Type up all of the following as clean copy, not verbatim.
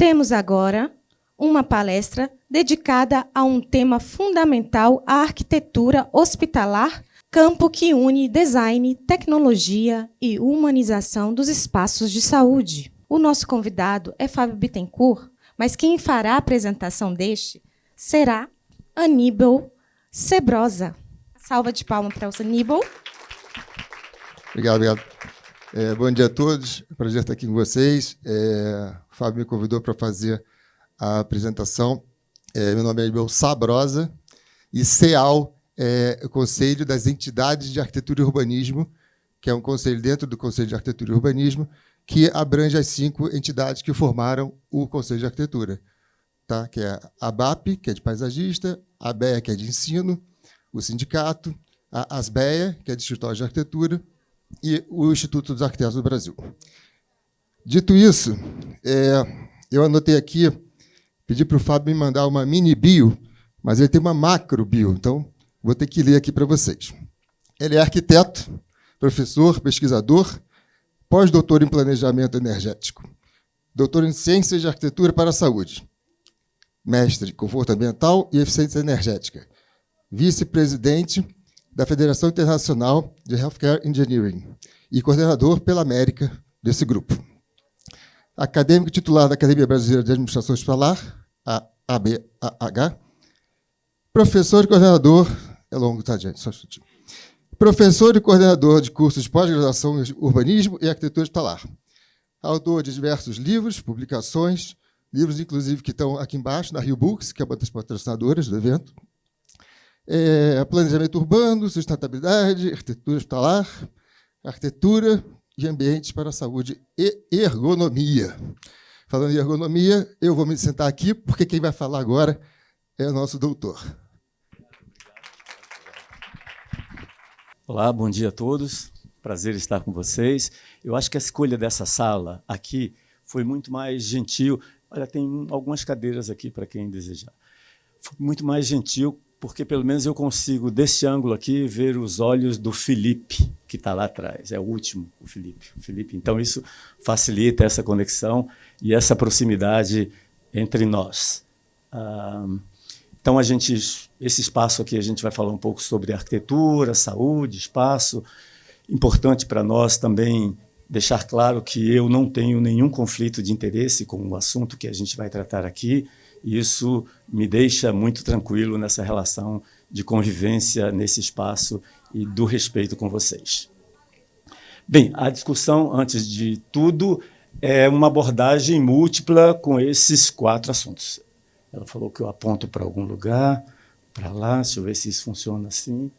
Temos agora uma palestra dedicada a um tema fundamental, a arquitetura hospitalar, campo que une design, tecnologia e humanização dos espaços de saúde. O nosso convidado é Fábio Bittencourt, mas quem fará a apresentação deste será Aníbal Sebrosa. Salva de palmas para o Aníbal. Obrigado. Bom dia a todos, é um prazer estar aqui com vocês. O Fábio me convidou para fazer a apresentação. Meu nome é Aníbal Sebrosa e CEAL é o Conselho das Entidades de Arquitetura e Urbanismo, que é um conselho dentro do Conselho de Arquitetura e Urbanismo, que abrange as 5 entidades que formaram o Conselho de Arquitetura, tá? Que é a ABAP, que é de paisagista, a ABEA, que é de ensino, o sindicato, a ASBEA, que é de escritório de arquitetura, e o Instituto dos Arquitetos do Brasil. Dito isso, eu anotei aqui, pedi para o Fábio me mandar uma mini bio, mas ele tem uma macro bio, então vou ter que ler aqui para vocês. Ele é arquiteto, professor, pesquisador, pós-doutor em planejamento energético, doutor em ciências de arquitetura para a saúde, mestre em conforto ambiental e eficiência energética, vice-presidente da Federação Internacional de Healthcare Engineering e coordenador pela América desse grupo. Acadêmico titular da Academia Brasileira de Administração Hospitalar, a ABAH. Professor e coordenador... É longo, tá, gente? Só um minutinho. Professor e coordenador de cursos de pós-graduação em urbanismo e arquitetura hospitalar. Autor de diversos livros, publicações, livros, inclusive, que estão aqui embaixo, na Rio Books, que é uma das patrocinadoras do evento. Planejamento urbano, sustentabilidade, arquitetura hospitalar, arquitetura e ambientes para a saúde e ergonomia. Falando em ergonomia, eu vou me sentar aqui, porque quem vai falar agora é o nosso doutor. Olá, bom dia a todos. Prazer estar com vocês. Eu acho que a escolha dessa sala aqui foi muito mais gentil. Olha, tem algumas cadeiras aqui para quem desejar. Foi muito mais gentil, porque pelo menos eu consigo, desse ângulo aqui, ver os olhos do Felipe, que está lá atrás. É o último, o Felipe. Então, isso facilita essa conexão e essa proximidade entre nós. Então, esse espaço aqui, a gente vai falar um pouco sobre arquitetura, saúde, espaço. Importante para nós também deixar claro que eu não tenho nenhum conflito de interesse com o assunto que a gente vai tratar aqui. E isso me deixa muito tranquilo nessa relação de convivência nesse espaço e do respeito com vocês. Bem, a discussão, antes de tudo, é uma abordagem múltipla com esses 4 assuntos. Ela falou que eu aponto para algum lugar, para lá, deixa eu ver se isso funciona assim.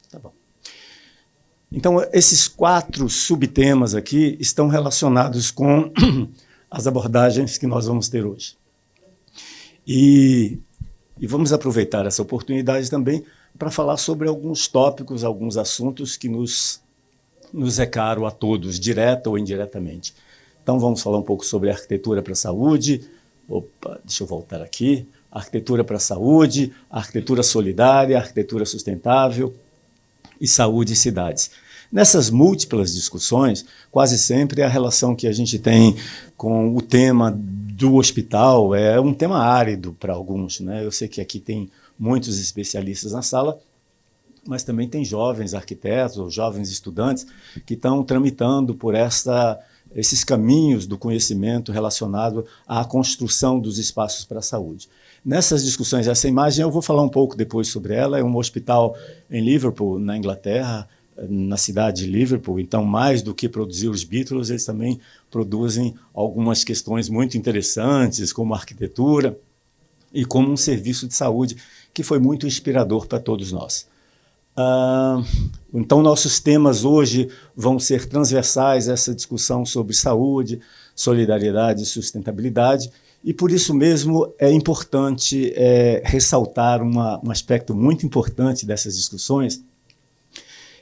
Tá bom. Então, esses 4 subtemas aqui estão relacionados com as abordagens que nós vamos ter hoje. E vamos aproveitar essa oportunidade também para falar sobre alguns tópicos, alguns assuntos que nos é caro a todos, direta ou indiretamente. Então, vamos falar um pouco sobre arquitetura para a saúde. Opa, deixa eu voltar aqui. Arquitetura para a saúde, arquitetura solidária, arquitetura sustentável e saúde e cidades. Nessas múltiplas discussões, quase sempre a relação que a gente tem com o tema do hospital é um tema árido para alguns, né? Eu sei que aqui tem muitos especialistas na sala, mas também tem jovens arquitetos ou jovens estudantes que estão tramitando por esses caminhos do conhecimento relacionado à construção dos espaços para a saúde. Nessas discussões, essa imagem eu vou falar um pouco depois sobre ela, é um hospital em Liverpool, na Inglaterra, na cidade de Liverpool. Então, mais do que produzir os Beatles, eles também produzem algumas questões muito interessantes, como arquitetura e como um serviço de saúde, que foi muito inspirador para todos nós. Então, nossos temas hoje vão ser transversais a essa discussão sobre saúde, solidariedade e sustentabilidade, e por isso mesmo é importante ressaltar um aspecto muito importante dessas discussões,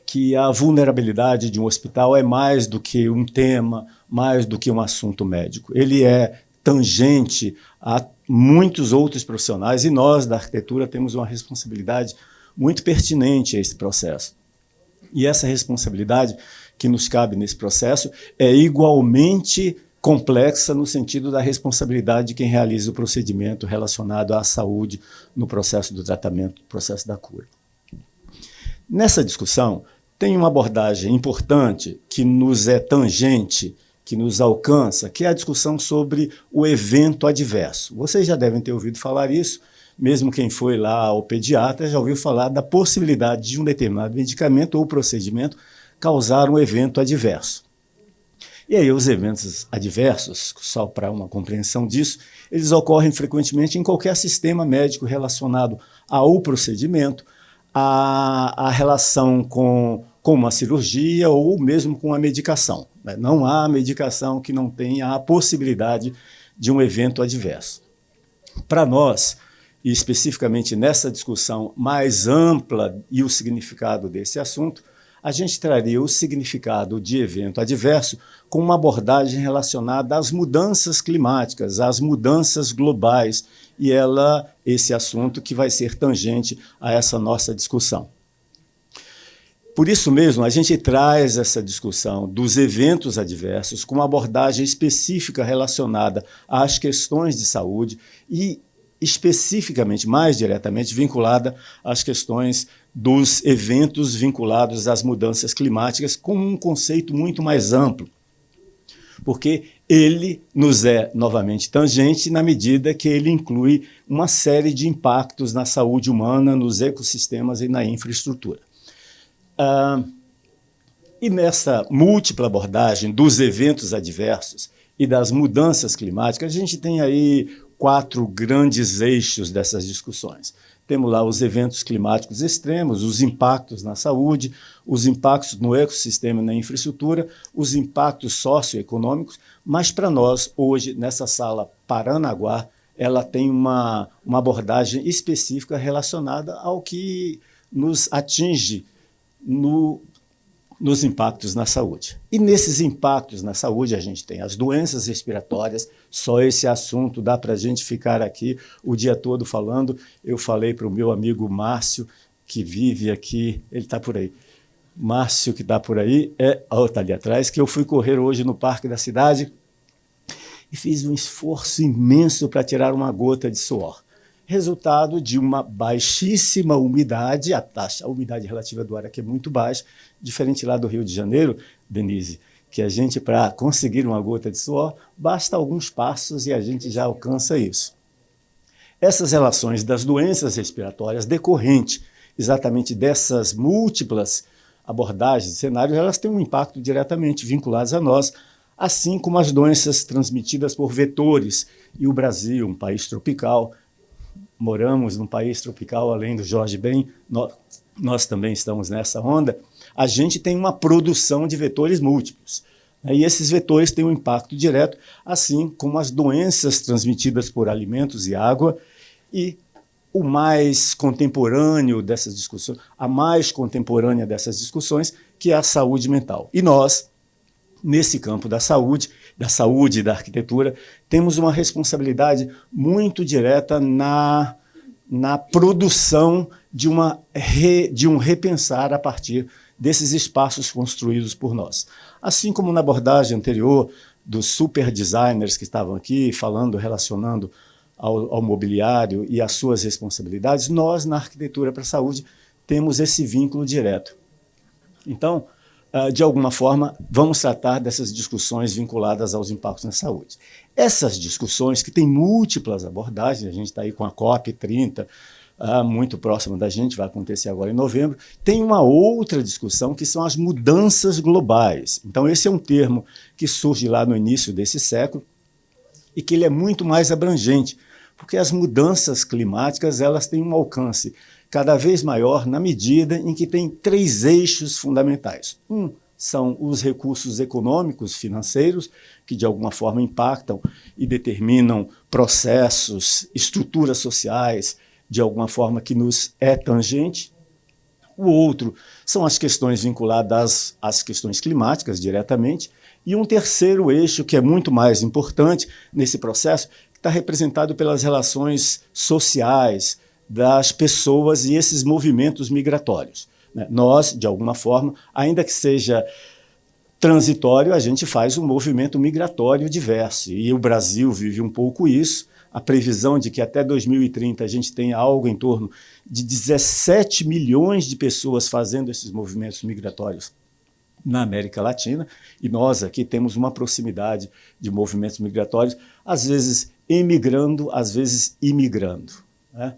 que a vulnerabilidade de um hospital é mais do que um tema, mais do que um assunto médico. Ele é tangente a muitos outros profissionais e nós, da arquitetura, temos uma responsabilidade muito pertinente a esse processo. E essa responsabilidade que nos cabe nesse processo é igualmente complexa no sentido da responsabilidade de quem realiza o procedimento relacionado à saúde no processo do tratamento, no processo da cura. Nessa discussão, tem uma abordagem importante que nos é tangente, que nos alcança, que é a discussão sobre o evento adverso. Vocês já devem ter ouvido falar isso, mesmo quem foi lá ao pediatra já ouviu falar da possibilidade de um determinado medicamento ou procedimento causar um evento adverso. E aí os eventos adversos, só para uma compreensão disso, eles ocorrem frequentemente em qualquer sistema médico relacionado ao procedimento, à relação com uma cirurgia ou mesmo com a medicação. Não há medicação que não tenha a possibilidade de um evento adverso. Para nós, e especificamente nessa discussão mais ampla e o significado desse assunto, a gente traria o significado de evento adverso com uma abordagem relacionada às mudanças climáticas, às mudanças globais, e esse assunto que vai ser tangente a essa nossa discussão. Por isso mesmo, a gente traz essa discussão dos eventos adversos com uma abordagem específica relacionada às questões de saúde e especificamente, mais diretamente, vinculada às questões dos eventos vinculados às mudanças climáticas, com um conceito muito mais amplo, porque ele nos é novamente tangente na medida que ele inclui uma série de impactos na saúde humana, nos ecossistemas e na infraestrutura. E nessa múltipla abordagem dos eventos adversos e das mudanças climáticas, a gente tem aí 4 grandes eixos dessas discussões. Temos lá os eventos climáticos extremos, os impactos na saúde, os impactos no ecossistema e na infraestrutura, os impactos socioeconômicos, mas para nós, hoje, nessa sala Paranaguá, ela tem uma abordagem específica relacionada ao que nos atinge nos impactos na saúde. E nesses impactos na saúde a gente tem as doenças respiratórias, só esse assunto dá para a gente ficar aqui o dia todo falando. Eu falei para o meu amigo Márcio, que vive aqui, ele está por aí. Márcio, que está por aí, está ali atrás, que eu fui correr hoje no Parque da Cidade e fiz um esforço imenso para tirar uma gota de suor. Resultado de uma baixíssima umidade, a umidade relativa do ar aqui é muito baixa, diferente lá do Rio de Janeiro, Denise, que a gente, para conseguir uma gota de suor, basta alguns passos e a gente já alcança isso. Essas relações das doenças respiratórias decorrentes exatamente dessas múltiplas abordagens de cenários, elas têm um impacto diretamente vinculados a nós, assim como as doenças transmitidas por vetores. E o Brasil, um país tropical, moramos num país tropical, além do Jorge Ben, nós também estamos nessa onda, a gente tem uma produção de vetores múltiplos. E esses vetores têm um impacto direto, assim como as doenças transmitidas por alimentos e água, e o mais contemporâneo dessas discussões, a mais contemporânea dessas discussões, que é a saúde mental. E nós, nesse campo da saúde e da arquitetura, temos uma responsabilidade muito direta na produção de um repensar a partir desses espaços construídos por nós. Assim como na abordagem anterior dos super designers que estavam aqui falando, relacionando ao mobiliário e às suas responsabilidades, nós, na arquitetura para a saúde, temos esse vínculo direto. Então, de alguma forma, vamos tratar dessas discussões vinculadas aos impactos na saúde. Essas discussões, que têm múltiplas abordagens, a gente está aí com a COP30, muito próxima da gente, vai acontecer agora em novembro, tem uma outra discussão que são as mudanças globais. Então, esse é um termo que surge lá no início desse século e que ele é muito mais abrangente, porque as mudanças climáticas elas têm um alcance cada vez maior na medida em que tem 3 eixos fundamentais. São os recursos econômicos, financeiros, que de alguma forma impactam e determinam processos, estruturas sociais, de alguma forma que nos é tangente. O outro são as questões vinculadas às questões climáticas diretamente. E um terceiro eixo, que é muito mais importante nesse processo, que está representado pelas relações sociais das pessoas e esses movimentos migratórios. Nós, de alguma forma, ainda que seja transitório, a gente faz um movimento migratório diverso. E o Brasil vive um pouco isso. A previsão de que até 2030 a gente tenha algo em torno de 17 milhões de pessoas fazendo esses movimentos migratórios na América Latina. E nós aqui temos uma proximidade de movimentos migratórios, às vezes emigrando, às vezes imigrando, né?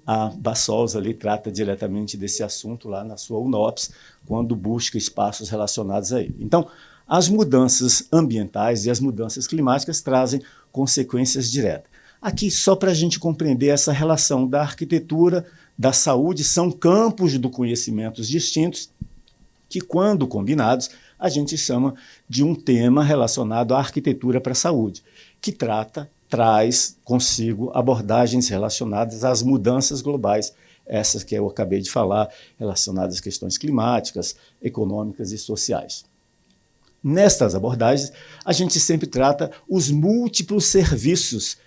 A Bassols ali trata diretamente desse assunto lá na sua UNOPS, quando busca espaços relacionados a ele. Então, as mudanças ambientais e as mudanças climáticas trazem consequências diretas. Aqui, só para a gente compreender essa relação da arquitetura, da saúde, são campos do conhecimento distintos que, quando combinados, a gente chama de um tema relacionado à arquitetura para a saúde, que traz consigo abordagens relacionadas às mudanças globais, essas que eu acabei de falar, relacionadas às questões climáticas, econômicas e sociais. Nestas abordagens, a gente sempre trata os múltiplos serviços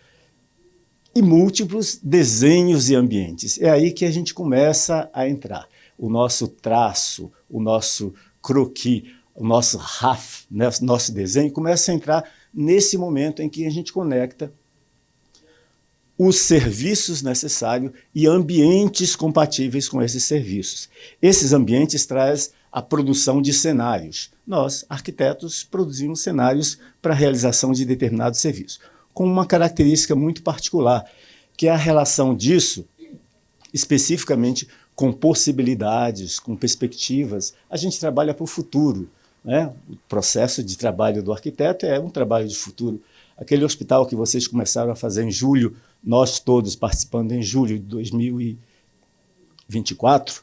e múltiplos desenhos e ambientes. É aí que a gente começa a entrar. O nosso traço, o nosso croquis, o nosso RAF, né, nosso desenho, começa a entrar nesse momento em que a gente conecta os serviços necessários e ambientes compatíveis com esses serviços. Esses ambientes trazem a produção de cenários. Nós, arquitetos, produzimos cenários para a realização de determinados serviços, com uma característica muito particular, que é a relação disso, especificamente com possibilidades, com perspectivas. A gente trabalha para o futuro, né? O processo de trabalho do arquiteto é um trabalho de futuro. Aquele hospital que vocês começaram a fazer em julho, nós todos participando em julho de 2024,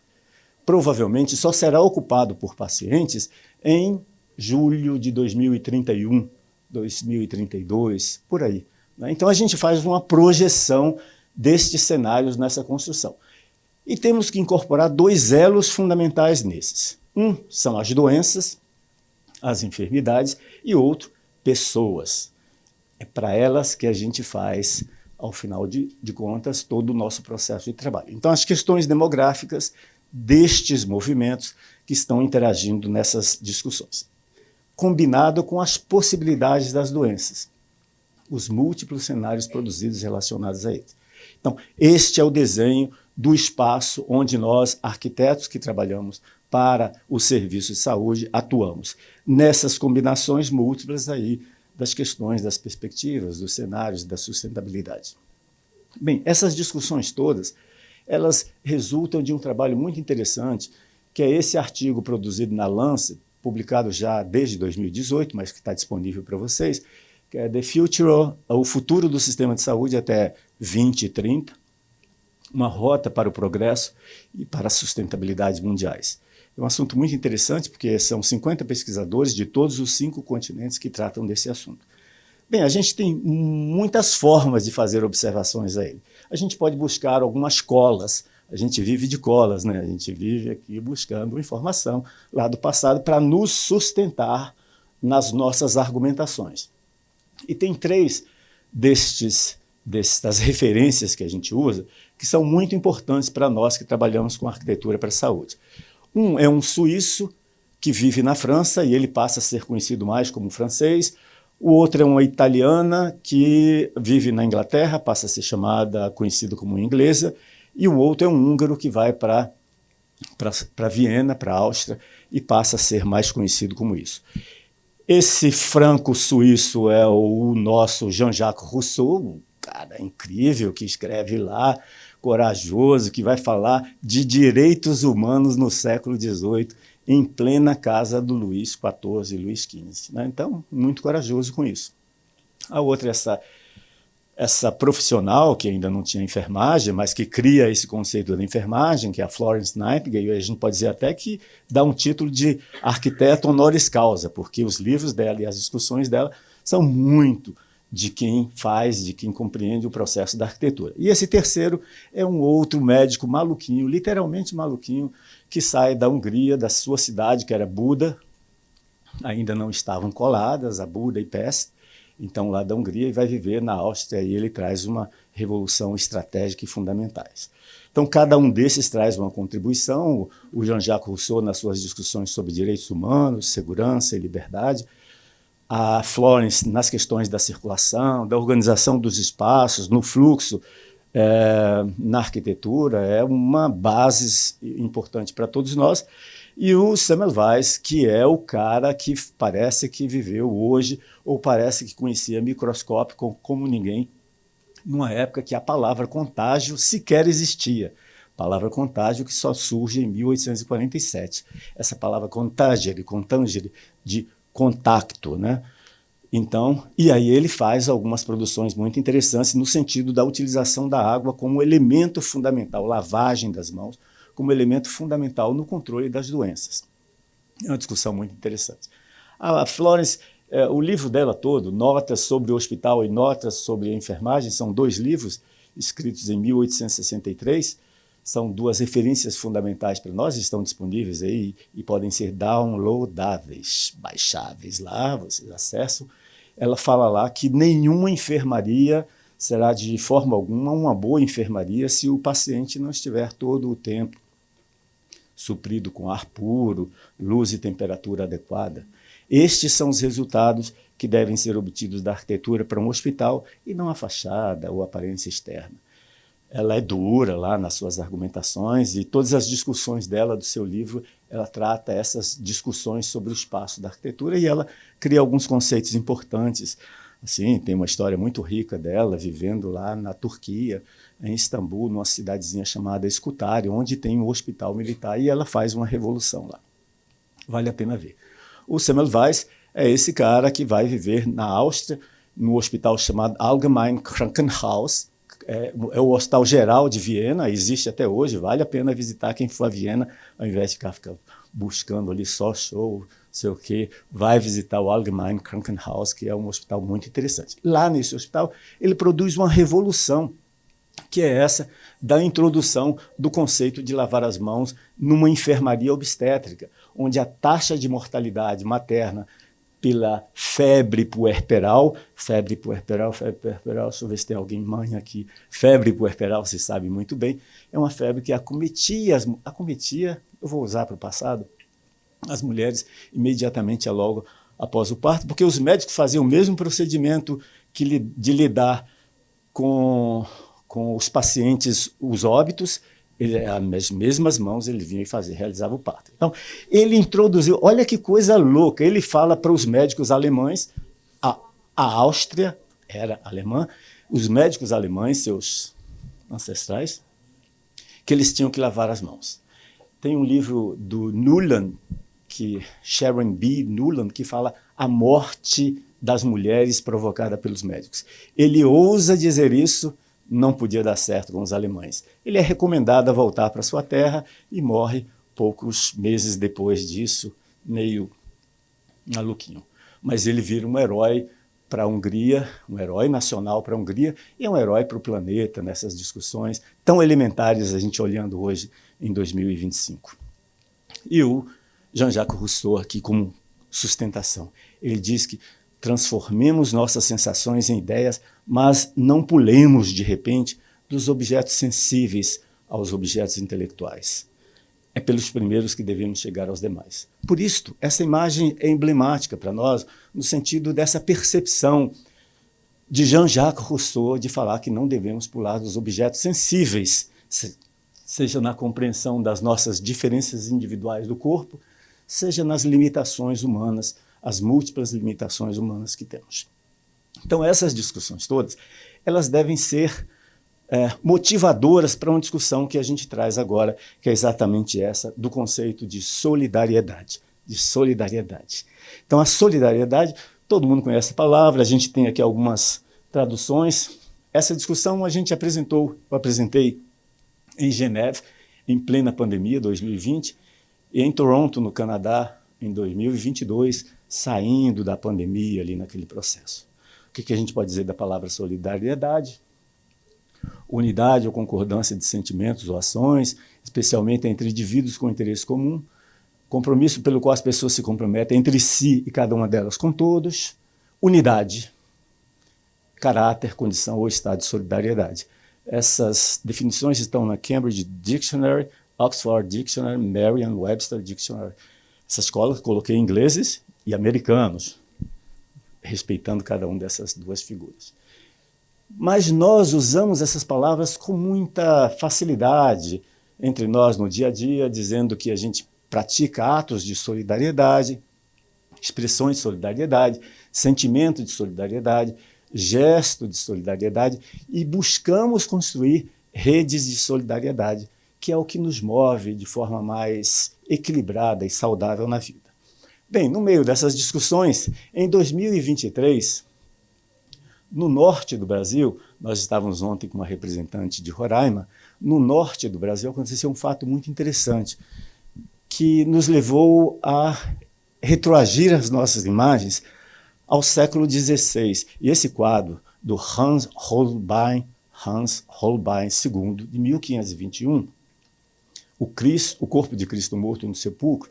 provavelmente só será ocupado por pacientes em julho de 2031, 2032, por aí, né? Então, a gente faz uma projeção destes cenários nessa construção. E temos que incorporar dois elos fundamentais nesses. Um são as doenças, as enfermidades, e outro, pessoas. É para elas que a gente faz, ao final de contas, todo o nosso processo de trabalho. Então, as questões demográficas destes movimentos que estão interagindo nessas discussões, combinado com as possibilidades das doenças, os múltiplos cenários produzidos relacionados a eles. Então, este é o desenho do espaço onde nós, arquitetos que trabalhamos para o serviço de saúde, atuamos. Nessas combinações múltiplas aí das questões, das perspectivas, dos cenários, da sustentabilidade. Bem, essas discussões todas, elas resultam de um trabalho muito interessante, que é esse artigo produzido na Lancet, publicado já desde 2018, mas que está disponível para vocês, que é The Future, o futuro do sistema de saúde até 2030, uma rota para o progresso e para a sustentabilidade mundiais. É um assunto muito interessante, porque são 50 pesquisadores de todos os 5 continentes que tratam desse assunto. Bem, a gente tem muitas formas de fazer observações a ele. A gente pode buscar algumas colas, a gente vive de colas, né? A gente vive aqui buscando informação lá do passado para nos sustentar nas nossas argumentações. E tem 3 das referências que a gente usa que são muito importantes para nós que trabalhamos com arquitetura para a saúde. Um é um suíço que vive na França e ele passa a ser conhecido mais como francês. O outro é uma italiana que vive na Inglaterra, passa a ser conhecida como inglesa. E o outro é um húngaro que vai para Viena, para a Áustria, e passa a ser mais conhecido como isso. Esse franco-suíço é o nosso Jean-Jacques Rousseau, um cara incrível que escreve lá, corajoso, que vai falar de direitos humanos no século XVIII, em plena casa do Luís XIV e Luís XV. Né? Então, muito corajoso com isso. A outra é essa profissional, que ainda não tinha enfermagem, mas que cria esse conceito da enfermagem, que é a Florence Nightingale, e a gente pode dizer até que dá um título de arquiteto honoris causa, porque os livros dela e as discussões dela são muito de quem faz, de quem compreende o processo da arquitetura. E esse terceiro é um outro médico maluquinho, literalmente maluquinho, que sai da Hungria, da sua cidade, que era Buda, ainda não estavam coladas, a Buda e Pest, então lá da Hungria, e vai viver na Áustria, e ele traz uma revolução estratégica e fundamentais. Então, cada um desses traz uma contribuição. O Jean-Jacques Rousseau, nas suas discussões sobre direitos humanos, segurança e liberdade. A Florence, nas questões da circulação, da organização dos espaços, no fluxo, na arquitetura, é uma base importante para todos nós. E o Semmelweis, que é o cara que parece que viveu hoje, ou parece que conhecia microscópio como ninguém, numa época que a palavra contágio sequer existia. Palavra contágio que só surge em 1847. Essa palavra contagere, de contacto, né? Então, e aí ele faz algumas produções muito interessantes no sentido da utilização da água como elemento fundamental, lavagem das mãos, como elemento fundamental no controle das doenças. É uma discussão muito interessante. A Florence, o livro dela todo, Notas sobre o Hospital e Notas sobre a Enfermagem, são 2 livros escritos em 1863, são 2 referências fundamentais para nós, estão disponíveis aí e podem ser downloadáveis, baixáveis lá, vocês acessam. Ela fala lá que nenhuma enfermaria será de forma alguma uma boa enfermaria se o paciente não estiver todo o tempo suprido com ar puro, luz e temperatura adequada. Estes são os resultados que devem ser obtidos da arquitetura para um hospital e não a fachada ou a aparência externa. Ela é dura lá nas suas argumentações e todas as discussões dela, do seu livro, ela trata essas discussões sobre o espaço da arquitetura e ela cria alguns conceitos importantes. Assim, tem uma história muito rica dela, vivendo lá na Turquia, em Istambul, numa cidadezinha chamada Scutari, onde tem um hospital militar, e ela faz uma revolução lá. Vale a pena ver. O Semmelweis é esse cara que vai viver na Áustria, no hospital chamado Allgemein Krankenhaus, é o Hospital Geral de Viena, existe até hoje, vale a pena visitar quem for a Viena, ao invés de ficar buscando ali só show, sei o quê, vai visitar o Allgemein Krankenhaus, que é um hospital muito interessante. Lá nesse hospital, ele produz uma revolução, que é essa da introdução do conceito de lavar as mãos numa enfermaria obstétrica, onde a taxa de mortalidade materna pela febre puerperal, deixa eu ver se tem alguém mãe aqui, febre puerperal, vocês sabem muito bem, é uma febre que acometia, eu vou usar para o passado, as mulheres imediatamente logo após o parto, porque os médicos faziam o mesmo procedimento de lidar com os pacientes, os óbitos, as mesmas mãos ele vinha e realizava o parto. Então, ele introduziu, olha que coisa louca, ele fala para os médicos alemães, a Áustria era alemã, os médicos alemães, seus ancestrais, que eles tinham que lavar as mãos. Tem um livro do Nuland, Sharon B. Nuland, que fala a morte das mulheres provocada pelos médicos. Ele ousa dizer isso, não podia dar certo com os alemães. Ele é recomendado a voltar para sua terra e morre poucos meses depois disso, meio maluquinho. Mas ele vira um herói para a Hungria, um herói nacional para a Hungria e é um herói para o planeta nessas discussões tão elementares a gente olhando hoje em 2025. E o Jean-Jacques Rousseau aqui como sustentação. Ele diz que transformemos nossas sensações em ideias, mas não pulemos, de repente, dos objetos sensíveis aos objetos intelectuais. É pelos primeiros que devemos chegar aos demais. Por isto, essa imagem é emblemática para nós, no sentido dessa percepção de Jean-Jacques Rousseau de falar que não devemos pular dos objetos sensíveis, seja na compreensão das nossas diferenças individuais do corpo, seja nas limitações humanas, as múltiplas limitações humanas que temos. Então, essas discussões todas, elas devem ser motivadoras para uma discussão que a gente traz agora, que é exatamente essa, do conceito de solidariedade. Então, a solidariedade, todo mundo conhece a palavra, a gente tem aqui algumas traduções. Essa discussão eu apresentei em Geneve, em plena pandemia, 2020, e em Toronto, no Canadá, em 2022, saindo da pandemia ali naquele processo. O que a gente pode dizer da palavra solidariedade? Unidade ou concordância de sentimentos ou ações, especialmente entre indivíduos com interesse comum, compromisso pelo qual as pessoas se comprometem entre si e cada uma delas com todos, unidade, caráter, condição ou estado de solidariedade. Essas definições estão na Cambridge Dictionary, Oxford Dictionary, Merriam-Webster Dictionary. Essa escola coloquei ingleses e americanos, respeitando cada um dessas duas figuras. Mas nós usamos essas palavras com muita facilidade entre nós no dia a dia, dizendo que a gente pratica atos de solidariedade, expressões de solidariedade, sentimento de solidariedade, gesto de solidariedade, e buscamos construir redes de solidariedade, que é o que nos move de forma mais equilibrada e saudável na vida. Bem, no meio dessas discussões, em 2023, no norte do Brasil, nós estávamos ontem com uma representante de Roraima, no norte do Brasil aconteceu um fato muito interessante, que nos levou a retroagir as nossas imagens ao século XVI. E esse quadro, do Hans Holbein II, de 1521, o corpo de Cristo morto no sepulcro,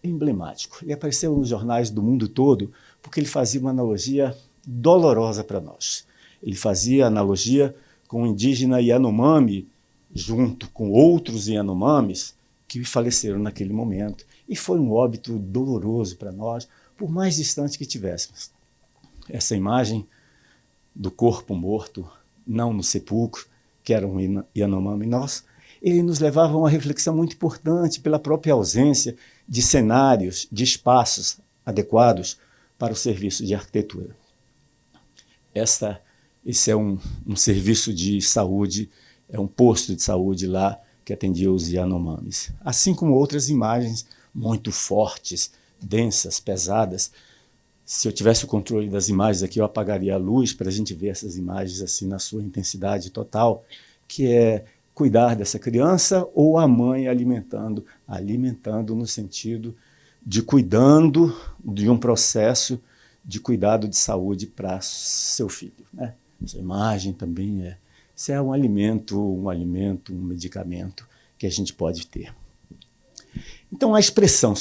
é emblemático. Ele apareceu nos jornais do mundo todo porque ele fazia uma analogia dolorosa para nós. Ele fazia analogia com o indígena Yanomami, junto com outros Yanomamis que faleceram naquele momento. E foi um óbito doloroso para nós, por mais distante que tivéssemos. Essa imagem do corpo morto, não no sepulcro, que era um Yanomami nosso, ele nos levava a uma reflexão muito importante pela própria ausência de cenários, de espaços adequados para o serviço de arquitetura. Esse é um serviço de saúde, é um posto de saúde lá que atendia os Yanomamis. Assim como outras imagens muito fortes, densas, pesadas. Se eu tivesse o controle das imagens aqui, eu apagaria a luz para a gente ver essas imagens assim na sua intensidade total, que é cuidar dessa criança ou a mãe alimentando no sentido de cuidando de um processo de cuidado de saúde para seu filho, né? Essa imagem também isso é um alimento, um medicamento que a gente pode ter. Então, a expressão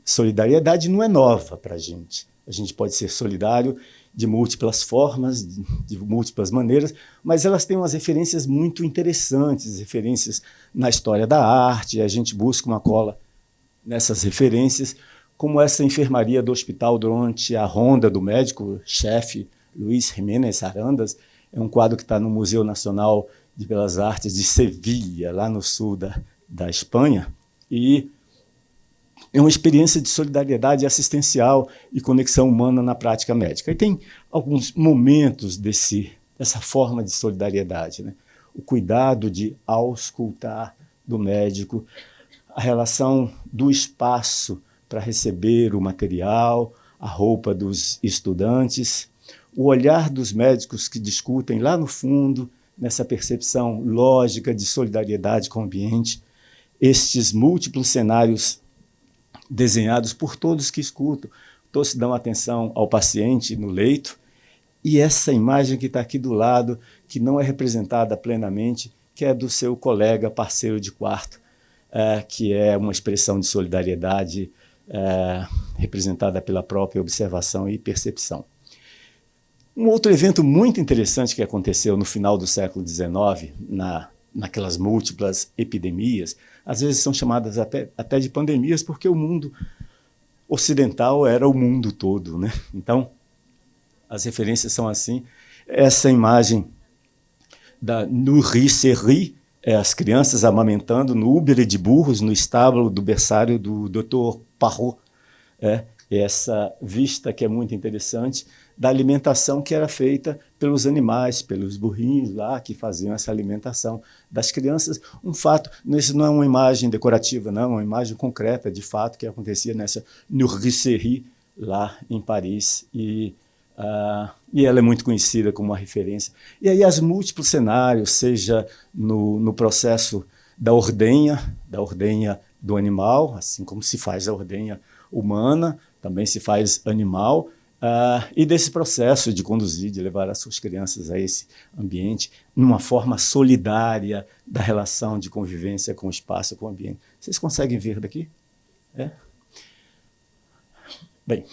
solidariedade não é nova para a gente. A gente pode ser solidário de múltiplas formas, de múltiplas maneiras, mas elas têm umas referências muito interessantes, referências na história da arte, a gente busca uma cola nessas referências, como essa enfermaria do hospital durante a ronda do médico-chefe Luís Jiménez Arandas. É um quadro que está no Museu Nacional de Belas Artes de Sevilha, lá no sul da Espanha, e é uma experiência de solidariedade assistencial e conexão humana na prática médica. E tem alguns momentos dessa forma de solidariedade, né? O cuidado de auscultar do médico, a relação do espaço para receber o material, a roupa dos estudantes, o olhar dos médicos que discutem lá no fundo, nessa percepção lógica de solidariedade com o ambiente, estes múltiplos cenários desenhados por todos que escutam, todos dão atenção ao paciente no leito, e essa imagem que está aqui do lado, que não é representada plenamente, que é do seu colega, parceiro de quarto, que é uma expressão de solidariedade representada pela própria observação e percepção. Um outro evento muito interessante que aconteceu no final do século XIX, naquelas múltiplas epidemias, às vezes são chamadas até de pandemias, porque o mundo ocidental era o mundo todo, né? Então, as referências são assim. Essa imagem da nourricerie, as crianças amamentando no úbere de burros, no estábulo do berçário do Dr. Parrot. Essa vista que é muito interessante da alimentação que era feita pelos animais, pelos burrinhos lá que faziam essa alimentação das crianças. Um fato, isso não é uma imagem decorativa, não, é uma imagem concreta, de fato, que acontecia nessa nourricerie lá em Paris, e ela é muito conhecida como uma referência. E aí os múltiplos cenários, seja no processo da ordenha do animal, assim como se faz a ordenha humana, também se faz animal, e desse processo de conduzir, de levar as suas crianças a esse ambiente, numa forma solidária da relação de convivência com o espaço, com o ambiente. Vocês conseguem ver daqui? Bem,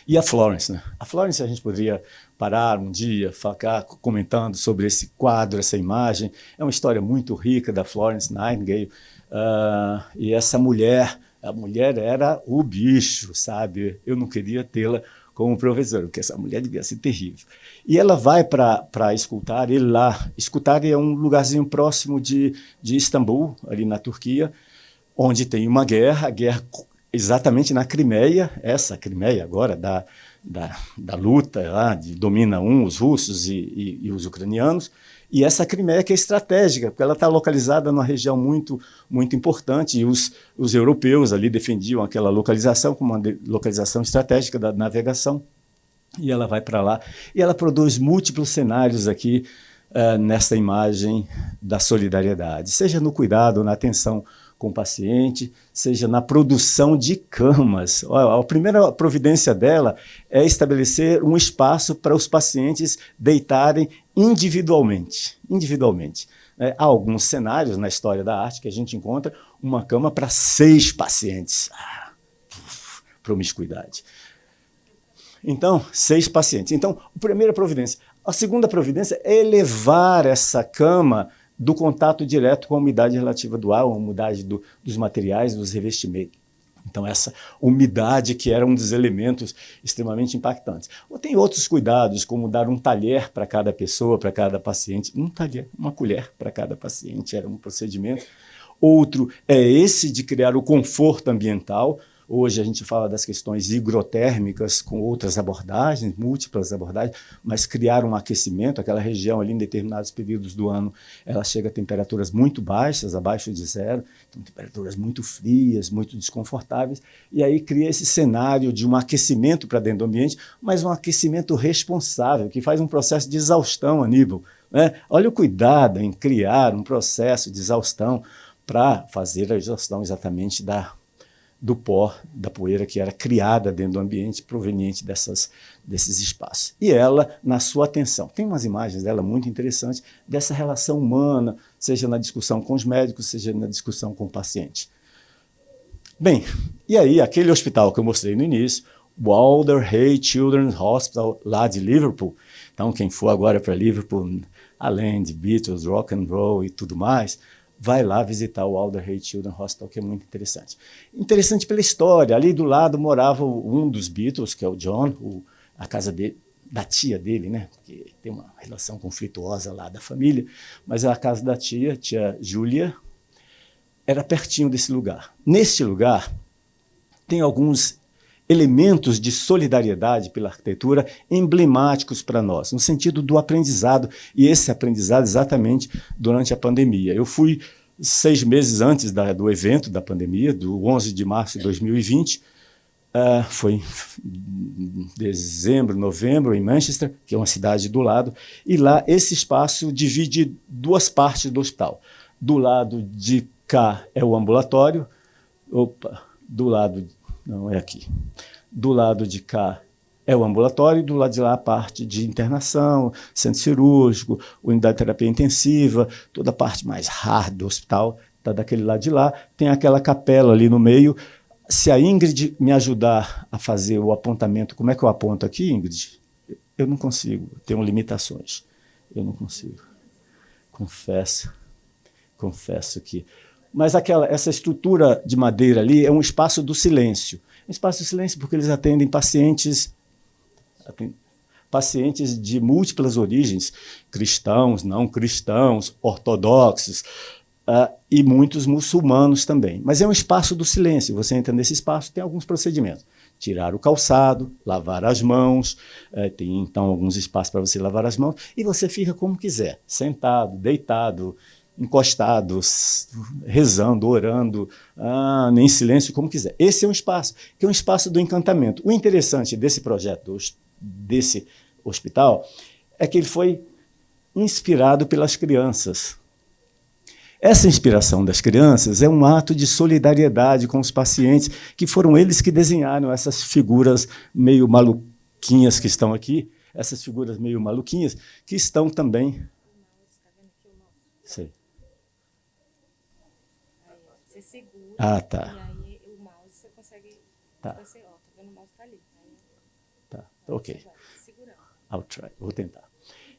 E a Florence, né? A Florence, a gente poderia parar um dia, ficar comentando sobre esse quadro, essa imagem. É uma história muito rica da Florence Nightingale. E essa mulher, a mulher era o bicho, sabe? Eu não queria tê-la como professora, porque essa mulher devia ser terrível. E ela vai para Scutari, ele lá. Scutari é um lugarzinho próximo de Istambul, ali na Turquia, onde tem uma guerra, a guerra exatamente na Crimeia, essa Crimeia agora da luta lá, domina os russos e os ucranianos, e essa Crimeia que é estratégica, porque ela está localizada numa região muito, muito importante, e os europeus ali defendiam aquela localização como uma localização estratégica da navegação, e ela vai para lá, e ela produz múltiplos cenários aqui nessa imagem da solidariedade, seja no cuidado, na atenção com o paciente, seja na produção de camas. A primeira providência dela é estabelecer um espaço para os pacientes deitarem individualmente. Há alguns cenários na história da arte que a gente encontra uma cama para 6 pacientes. Promiscuidade. Então, 6 pacientes. Então, a primeira providência. A segunda providência é elevar essa cama do contato direto com a umidade relativa do ar, a umidade dos materiais, dos revestimentos. Então, essa umidade que era um dos elementos extremamente impactantes. Ou tem outros cuidados, como dar um talher para cada pessoa, para cada paciente. Um talher, uma colher para cada paciente, era um procedimento. Outro é esse de criar o conforto ambiental. Hoje a gente fala das questões higrotérmicas com outras abordagens, múltiplas abordagens, mas criar um aquecimento, aquela região ali em determinados períodos do ano, ela chega a temperaturas muito baixas, abaixo de 0, então temperaturas muito frias, muito desconfortáveis, e aí cria esse cenário de um aquecimento para dentro do ambiente, mas um aquecimento responsável, que faz um processo de exaustão, Aníbal, né? Olha o cuidado em criar um processo de exaustão para fazer a exaustão exatamente do pó, da poeira que era criada dentro do ambiente proveniente desses espaços. E ela, na sua atenção, tem umas imagens dela muito interessantes, dessa relação humana, seja na discussão com os médicos, seja na discussão com o paciente. Bem, e aí aquele hospital que eu mostrei no início, o Alder Hey Children's Hospital, lá de Liverpool. Então, quem for agora para Liverpool, além de Beatles, rock and roll e tudo mais, vai lá visitar o Alder Hey Children's Hospital, que é muito interessante. Interessante pela história. Ali do lado morava um dos Beatles, que é o John, a casa dele, da tia dele, né? Porque tem uma relação conflituosa lá da família, mas a casa da tia Julia, era pertinho desse lugar. Neste lugar, tem alguns elementos de solidariedade pela arquitetura emblemáticos para nós, no sentido do aprendizado, e esse aprendizado exatamente durante a pandemia. Eu fui 6 meses antes do evento da pandemia, do 11 de março de 2020, foi em dezembro, novembro, em Manchester, que é uma cidade do lado, e lá esse espaço divide 2 partes do hospital. Do lado de cá é o ambulatório, do lado... Não, é aqui. Do lado de cá é o ambulatório e do lado de lá a parte de internação, centro cirúrgico, unidade de terapia intensiva, toda a parte mais hard do hospital está daquele lado de lá. Tem aquela capela ali no meio. Se a Ingrid me ajudar a fazer o apontamento, como é que eu aponto aqui, Ingrid? Eu não consigo, tenho limitações. Eu não consigo. Confesso que... Mas essa estrutura de madeira ali é um espaço do silêncio. Um espaço do silêncio porque eles atendem pacientes de múltiplas origens, cristãos, não cristãos, ortodoxos, e muitos muçulmanos também. Mas é um espaço do silêncio. Você entra nesse espaço, tem alguns procedimentos. Tirar o calçado, lavar as mãos, tem então alguns espaços para você lavar as mãos, e você fica como quiser, sentado, deitado, encostados, rezando, orando, em silêncio, como quiser. Esse é um espaço, que é um espaço do encantamento. O interessante desse projeto, desse hospital, é que ele foi inspirado pelas crianças. Essa inspiração das crianças é um ato de solidariedade com os pacientes, que foram eles que desenharam essas figuras meio maluquinhas que estão aqui, essas figuras meio maluquinhas, que estão também... Sei. Você segura, tá. e aí o mouse você consegue... Tá. Você, tá vendo o mouse tá ali. Ok. I'll try. Vou tentar.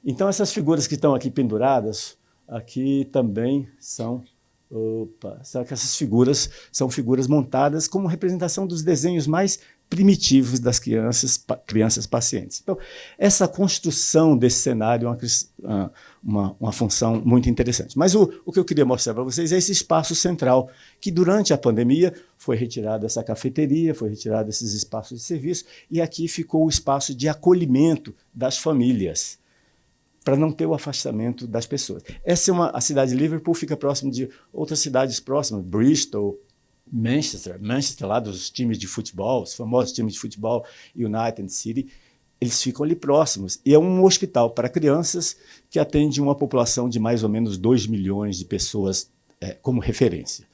Então, essas figuras que estão aqui penduradas, aqui também são... Só que essas figuras são figuras montadas como representação dos desenhos mais primitivos das crianças pacientes. Então, essa construção desse cenário é uma função muito interessante. Mas o que eu queria mostrar para vocês é esse espaço central, que durante a pandemia foi retirada essa cafeteria, foi retirado esses espaços de serviço, e aqui ficou o espaço de acolhimento das famílias, para não ter o afastamento das pessoas. A cidade de Liverpool fica próximo de outras cidades próximas, Bristol, Manchester, lá dos times de futebol, os famosos times de futebol, United City, eles ficam ali próximos. E é um hospital para crianças que atende uma população de mais ou menos 2 milhões de pessoas como referência.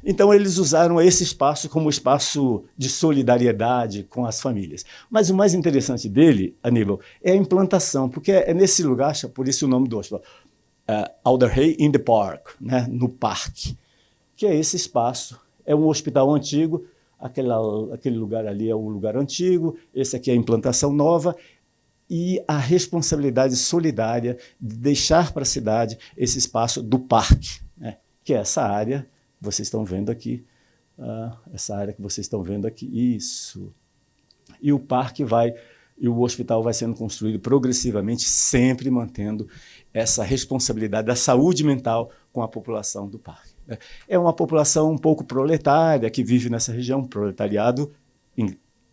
Então, eles usaram esse espaço como espaço de solidariedade com as famílias. Mas o mais interessante dele, Aníbal, é a implantação, porque é nesse lugar, por isso o nome do hospital, Alderhay in the Park, né, no parque, que é esse espaço. É um hospital antigo, aquele lugar ali é um lugar antigo, esse aqui é a implantação nova, e a responsabilidade solidária de deixar para a cidade esse espaço do parque, né, que é essa área que vocês estão vendo aqui, isso. E o parque e o hospital vai sendo construído progressivamente, sempre mantendo essa responsabilidade da saúde mental com a população do parque. É uma população um pouco proletária que vive nessa região, proletariado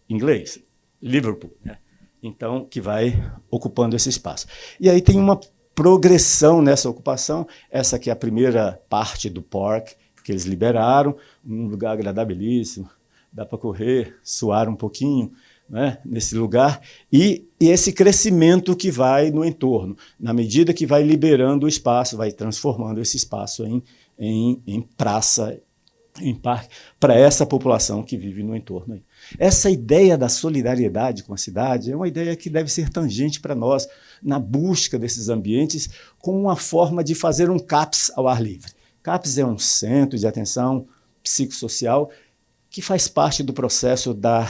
inglês, Liverpool, né? Então, que vai ocupando esse espaço. E aí tem uma progressão nessa ocupação, essa aqui é a primeira parte do parque, que eles liberaram, um lugar agradabilíssimo, dá para correr, suar um pouquinho, né, nesse lugar, e esse crescimento que vai no entorno, na medida que vai liberando o espaço, vai transformando esse espaço em praça, em parque, para essa população que vive no entorno aí. Essa ideia da solidariedade com a cidade é uma ideia que deve ser tangente para nós, na busca desses ambientes, como uma forma de fazer um CAPS ao ar livre. CAPS é um centro de atenção psicossocial que faz parte do processo da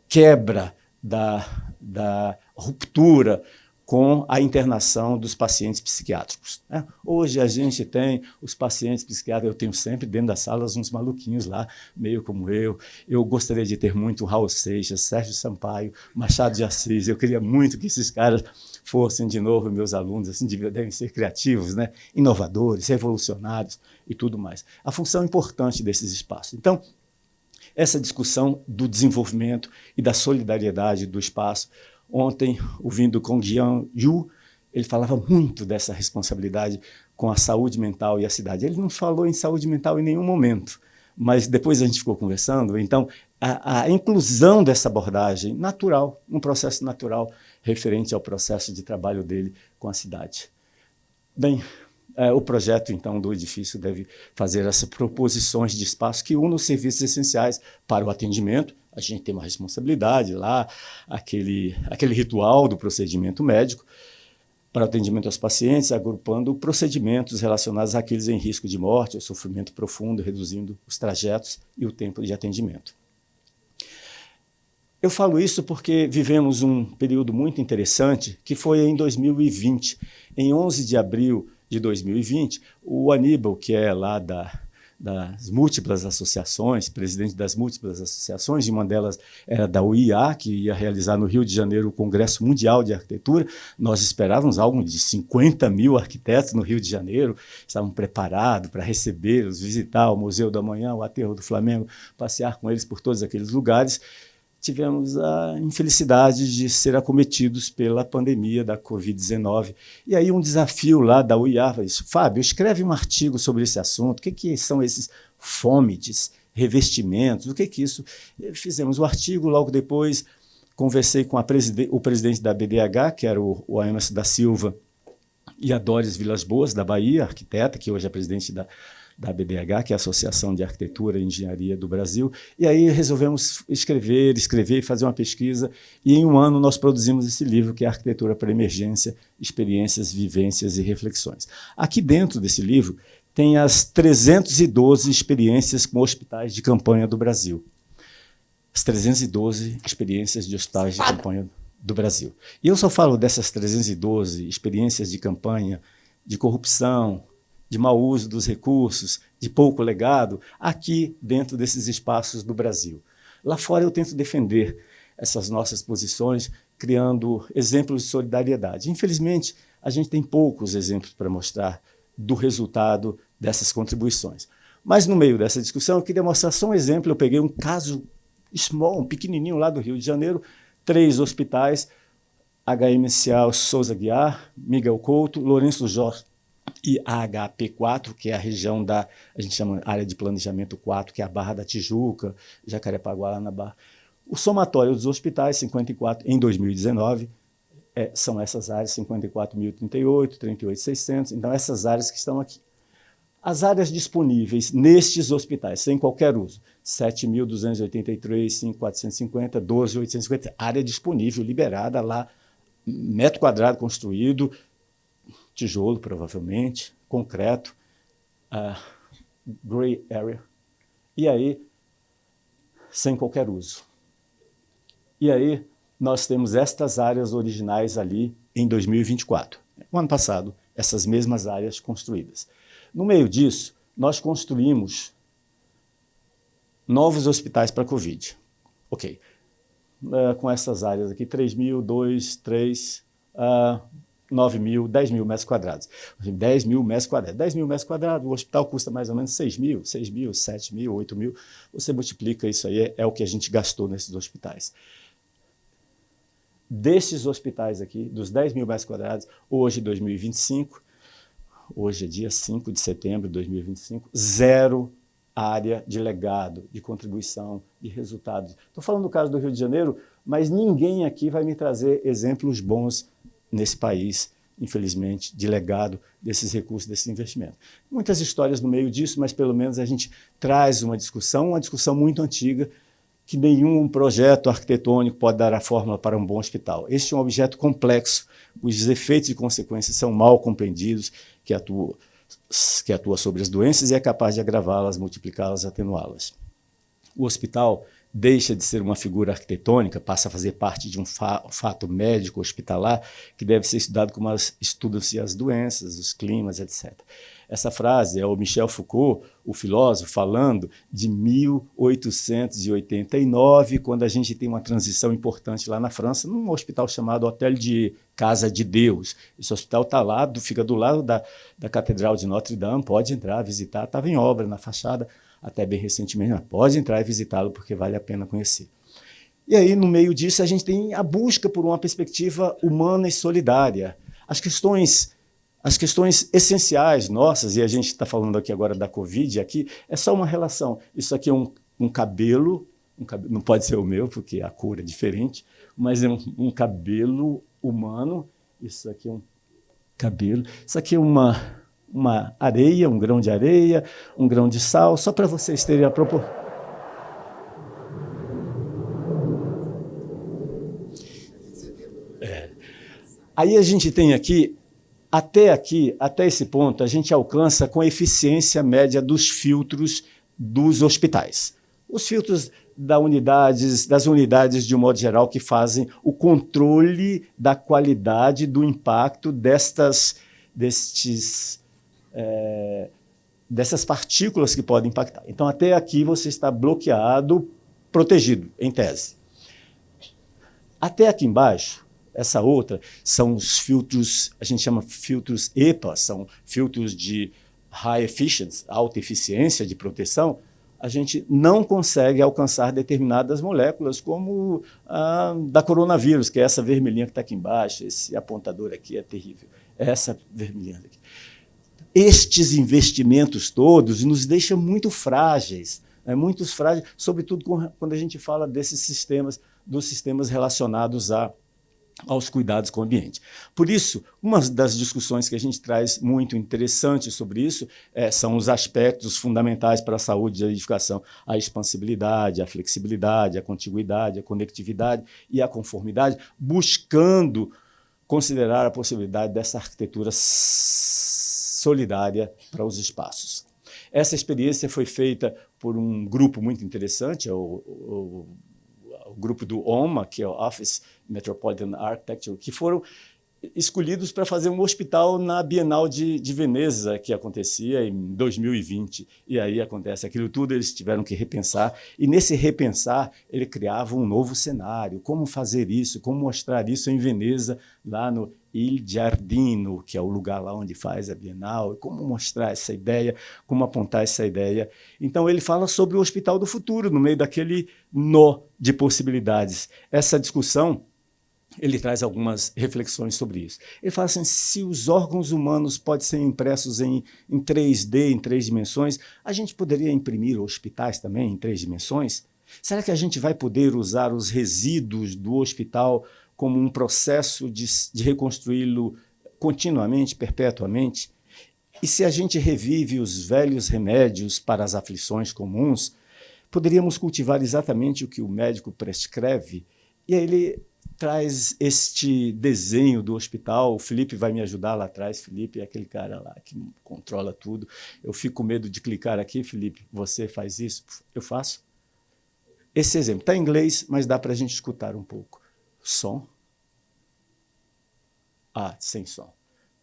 quebra, da ruptura com a internação dos pacientes psiquiátricos, né? Hoje a gente tem os pacientes psiquiátricos, eu tenho sempre dentro das salas uns maluquinhos lá, meio como eu gostaria de ter muito Raul Seixas, Sérgio Sampaio, Machado de Assis, eu queria muito que esses caras fossem de novo meus alunos, assim, devem ser criativos, né? Inovadores, revolucionários e tudo mais. A função importante desses espaços. Então, essa discussão do desenvolvimento e da solidariedade do espaço. Ontem, ouvindo com Jian Yu, ele falava muito dessa responsabilidade com a saúde mental e a cidade. Ele não falou em saúde mental em nenhum momento, mas depois a gente ficou conversando. Então, a inclusão dessa abordagem natural, um processo natural referente ao processo de trabalho dele com a cidade. Bem, o projeto, então, do edifício deve fazer essas proposições de espaço que unam os serviços essenciais para o atendimento. A gente tem uma responsabilidade lá, aquele ritual do procedimento médico, para o atendimento aos pacientes, agrupando procedimentos relacionados àqueles em risco de morte ou sofrimento profundo, reduzindo os trajetos e o tempo de atendimento. Eu falo isso porque vivemos um período muito interessante, que foi em 2020. Em 11 de abril de 2020, o Aníbal, que é lá das múltiplas associações, presidente das múltiplas associações, e uma delas era da UIA, que ia realizar no Rio de Janeiro o Congresso Mundial de Arquitetura. Nós esperávamos algo de 50 mil arquitetos no Rio de Janeiro, estavam preparados para recebê-los, visitar o Museu do Amanhã, o Aterro do Flamengo, passear com eles por todos aqueles lugares. Tivemos a infelicidade de ser acometidos pela pandemia da Covid-19. E aí um desafio lá da UIA, disse, Fábio, escreve um artigo sobre esse assunto, o que são esses FOMITs, revestimentos, o que é isso? Fizemos o artigo, logo depois conversei com o presidente da BDH, que era o Emerson da Silva, e a Doris Vilas Boas, da Bahia, arquiteta, que hoje é presidente da BDH, que é a Associação de Arquitetura e Engenharia do Brasil, e aí resolvemos escrever e fazer uma pesquisa, e em um ano nós produzimos esse livro, que é Arquitetura para Emergência, Experiências, Vivências e Reflexões. Aqui dentro desse livro tem as 312 experiências com hospitais de campanha do Brasil. as 312 experiências de hospitais de campanha do Brasil. E eu só falo dessas 312 experiências de campanha de corrupção, de mau uso dos recursos, de pouco legado, aqui dentro desses espaços do Brasil. Lá fora eu tento defender essas nossas posições, criando exemplos de solidariedade. Infelizmente, a gente tem poucos exemplos para mostrar do resultado dessas contribuições. Mas no meio dessa discussão eu queria mostrar só um exemplo. Eu peguei um caso small, um pequenininho lá do Rio de Janeiro, 3 hospitais, HMCA Souza Guiar, Miguel Couto, Lourenço Jorge e AHP4, que é a região da, a gente chama área de planejamento 4, que é a Barra da Tijuca, Jacarepaguá, lá na Barra. O somatório dos hospitais, 54, em 2019, são essas áreas, 54.038, 38.600, então essas áreas que estão aqui. As áreas disponíveis nestes hospitais, sem qualquer uso, 7.283, 5.450, 12.850, área disponível, liberada lá, metro quadrado construído, tijolo, provavelmente, concreto, gray area, e aí, sem qualquer uso. E aí, nós temos estas áreas originais ali em 2024. No ano passado, essas mesmas áreas construídas. No meio disso, nós construímos novos hospitais para a Covid. Ok. Com essas áreas aqui, 3.000, 2, 3, 9.000, 10.000 metros quadrados. 10.000 metros quadrados. 10.000 metros quadrados, o hospital custa mais ou menos 6.000, 7.000, 8.000. Você multiplica isso aí, é o que a gente gastou nesses hospitais. Destes hospitais aqui, dos 10.000 metros quadrados, hoje, 2025, hoje é dia 5 de setembro de 2025, 0 área de legado, de contribuição, de resultados. Estou falando do caso do Rio de Janeiro, mas ninguém aqui vai me trazer exemplos bons nesse país, infelizmente, de legado desses recursos, desse investimento. Muitas histórias no meio disso, mas pelo menos a gente traz uma discussão muito antiga, que nenhum projeto arquitetônico pode dar a fórmula para um bom hospital. Este é um objeto complexo, cujos efeitos e consequências são mal compreendidos, que atua sobre as doenças e é capaz de agravá-las, multiplicá-las, atenuá-las. O hospital deixa de ser uma figura arquitetônica, passa a fazer parte de um fato médico hospitalar que deve ser estudado como estudam-se as doenças, os climas, etc. Essa frase é o Michel Foucault, o filósofo, falando de 1889, quando a gente tem uma transição importante lá na França, num hospital chamado Hôtel de Casa de Deus. Esse hospital está lá, fica do lado da Catedral de Notre Dame, pode entrar, visitar, estava em obra na fachada, até bem recentemente, mas pode entrar e visitá-lo porque vale a pena conhecer. E aí, no meio disso, a gente tem a busca por uma perspectiva humana e solidária. As questões essenciais nossas, e a gente está falando aqui agora da Covid, aqui é só uma relação. Isso aqui é um cabelo, não pode ser o meu, porque a cor é diferente, mas é um cabelo humano. Isso aqui é um cabelo. Isso aqui é uma areia, um grão de areia, um grão de sal, só para vocês terem a proporção. Aí a gente tem aqui, até esse ponto, a gente alcança com a eficiência média dos filtros dos hospitais. Os filtros das unidades, de um modo geral, que fazem o controle da qualidade, do impacto dessas partículas que podem impactar. Então, até aqui você está bloqueado, protegido, em tese. Até aqui embaixo, essa outra, são os filtros, a gente chama filtros EPA, são filtros de high efficiency, alta eficiência de proteção. A gente não consegue alcançar determinadas moléculas, como a da coronavírus, que é essa vermelhinha que está aqui embaixo, esse apontador aqui é terrível, essa vermelhinha aqui. Estes investimentos todos nos deixam muito frágeis, sobretudo quando a gente fala desses sistemas, dos sistemas relacionados aos cuidados com o ambiente. Por isso, uma das discussões que a gente traz muito interessante sobre isso são os aspectos fundamentais para a saúde e a edificação, a expansibilidade, a flexibilidade, a contiguidade, a conectividade e a conformidade, buscando considerar a possibilidade dessa arquitetura solidária para os espaços. Essa experiência foi feita por um grupo muito interessante, o o grupo do OMA, que é o Office Metropolitan Architecture, que foram escolhidos para fazer um hospital na Bienal de Veneza, que acontecia em 2020. E aí acontece aquilo tudo, eles tiveram que repensar. E nesse repensar, ele criava um novo cenário. Como fazer isso? Como mostrar isso em Veneza, lá no Il Giardino, que é o lugar lá onde faz a Bienal, como mostrar essa ideia, como apontar essa ideia. Então, ele fala sobre o Hospital do Futuro, no meio daquele nó de possibilidades. Essa discussão, ele traz algumas reflexões sobre isso. Ele fala assim, se os órgãos humanos podem ser impressos em 3D, em 3 dimensões, a gente poderia imprimir hospitais também em 3 dimensões? Será que a gente vai poder usar os resíduos do hospital como um processo de reconstruí-lo continuamente, perpetuamente? E se a gente revive os velhos remédios para as aflições comuns, poderíamos cultivar exatamente o que o médico prescreve? E aí ele traz este desenho do hospital. O Felipe vai me ajudar lá atrás. Felipe é aquele cara lá que controla tudo. Eu fico com medo de clicar aqui. Felipe, você faz isso? Eu faço? Esse exemplo está em inglês, mas dá para a gente escutar um pouco. Som. Ah, sem som.